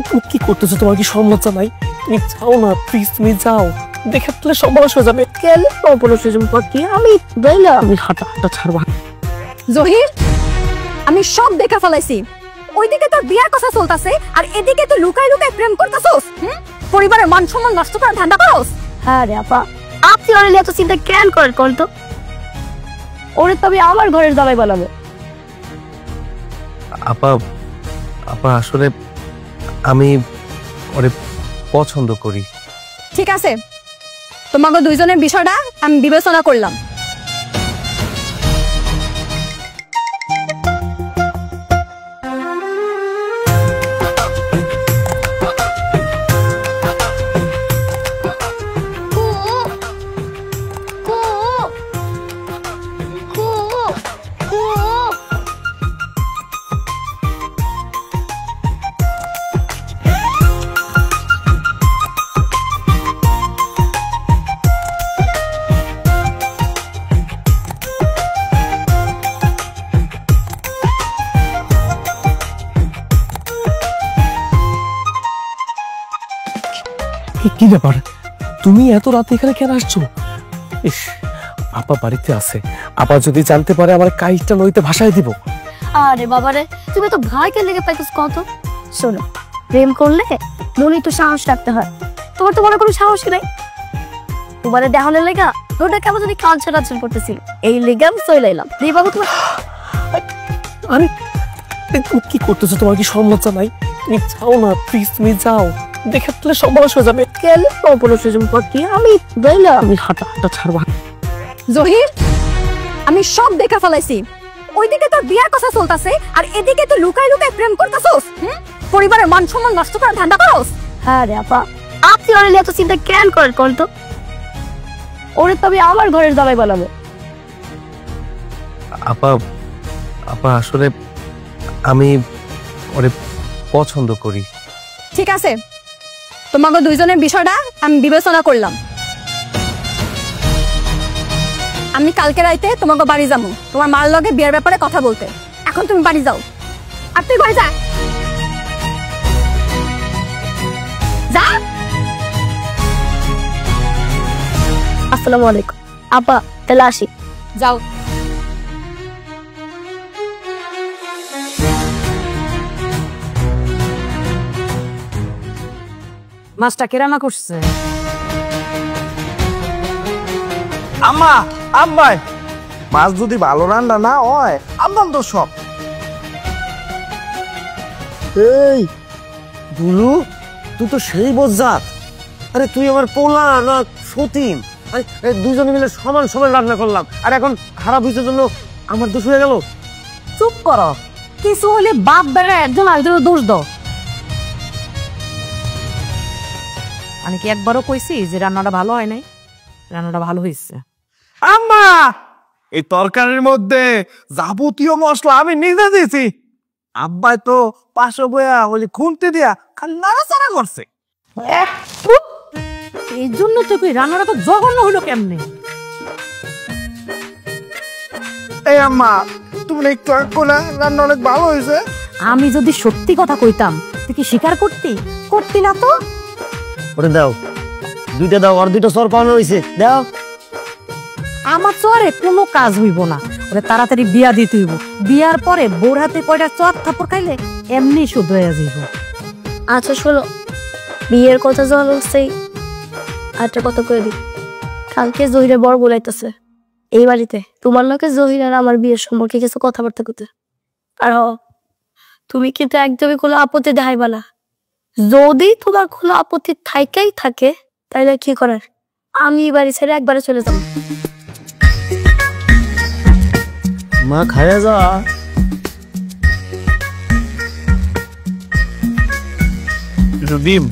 তুমি কি করতেছো? তোমার কি সম্মত নাই? তুমি যাও না প্লিজ, তুমি যাও, দেখে ফেলে সব বড় হয়ে যাবে। কেন অপরাধ হয়ে যাবে? কি আমি বললাম আমি হাঁটা হাঁটা ছাড়বা। জহির, আমি সব দেখা ফেলাইছি। ওইদিকে তোর বিয়ার কথা চলতেছে আর এদিকে তুই লুকাই লুকাই প্রেম করতেছস। পরিবারের মান সম্মান নষ্ট করার ধান্দা করস। হ্যাঁ রে আপা, আপনি ওরে এত চিন্তা কেন করেন কোন তো? ওরে তবে আমার ঘরের জামাই বানাবো। আপা আপা আসলে আমি ওরে পছন্দ করি। ঠিক আছে, তোমাকে দুইজনের বিষয়টা আমি বিবেচনা করলাম। কি ব্যাপার, তুমি এত রাতে এখানে কেন আসছো? ইস, আপা বাড়িতে আছে, আপা যদি জানতে পারে আমার কাইটা নইতে ভাষায় দিব। আরে বাবারে, তুমি তো ভাইকে লেগে পাইছিস কত। শোনো, প্রেম করলে মনে একটু সাহস রাখতে হয়। তোমার তো মনে কোনো সাহসই নাই। তোমার দেহনের লেগা ওটা কেমন যদি কালচার আচরণ করতেছিল, এই লেগে আমি চলে এলাম। এই বাবু তোমার আমি তুমি কি করতেছো? তোমার কি সম্মত নাই? তুমি যাও না প্লিজ, তুমি যাও, দেখে ফেলে সব বড় হয়ে যাবে। কেন অপরাধ হয়ে যাবে? কি আমি বললাম আমি হাঁটা হাঁটা ছাড়বা। জহির, আমি সব দেখা ফেলাইছি। ওইদিকে তোর বিয়ার কথা চলতেছে আর এদিকে তুই লুকাই লুকাই প্রেম করতেছস। পরিবারের মান সম্মান নষ্ট করার ধান্দা করস। হ্যাঁ রে আপা, আপনি ওরে এত চিন্তা কেন করেন কোন তো? ওরে তবে আমার ঘরের জামাই বানাবো। আপা আপা আসলে আমি ওরে পছন্দ করি। ঠিক আছে, তোমাকে দুইজনের বিষয়টা আমি বিবেচনা করলাম। আমি কালকে রাইতে তোমাকে বাড়ি যাবো তোমার মার লগে বিয়ের ব্যাপারে কথা বলতে। এখন তুমি বাড়ি যাও। আর তুই ঘরে যা। যা। আসসালামু আলাইকুম আপা, তাহলে আসি। যাও। মাছটা কে রান্না করছে? আম্মা, আব্বাই, মাছ যদি ভালো রান্না না হয় আম্মাম তো সব। এই দুলু, তুই তো সেই বজ্জাত। আরে তুই আমার পোলা না সতীন, দুইজনে মিলে সমান সমান রান্না করলাম, আর এখন খারাপ হইতে জন্য আমার দোষ হয়ে গেল। চুপ করো, কিছু হলে বাপ বেড়া একজন আরেকজনের দোষ দাও। আমি কি একবারও কইছি যে রান্নাটা ভালো হয় নাই? রান্নাটা ভালো হয়েছে। আম্মা, এই তরকারির মধ্যে যাবতীয় মশলা আমি নিজে দিয়েছি। আব্বাই তো পাশে বয়া বলি খুনতে দিয়া খালি নাড়াচাড়া করছে। এই জন্য তো কই রান্নাটা তো জঘন্য হইলো কেমনে? এই আম্মা, তুমি একটু না রান্না অনেক ভালো হয়েছে। আমি যদি সত্যি কথা কইতাম তুই কি স্বীকার করতি না তো? ওরে দাও, দুইটা দাও, আর দুইটা সর পাওয়ানো হয়েছে, দাও। আমার চরে কোনো কাজ হইব না, ওরে তাড়াতাড়ি বিয়া দিতে হইব। বিয়ার পরে বোর হাতে কয়টা চর থাপড় খাইলে এমনি শুদ্ধ হয়ে যাইব। আচ্ছা শোনো, বিয়ের কথা যখন হচ্ছেই একটা কথা কয়ে দিই। কালকে জহিরের বর বলাইতেছে এই বাড়িতে তোমার লোকে জহির আর আমার বিয়ের সম্পর্কে কিছু কথাবার্তা করতে। আর তুমি কিন্তু একদমই কোনো আপত্তি দেখাইবা না। যদি তোমার কোনো আপত্তি থাইকাই থাকে তাহলে কি করার, আমি বাড়ি ছেড়ে একবারে চলে যাব। মা খায়া যা। ডিম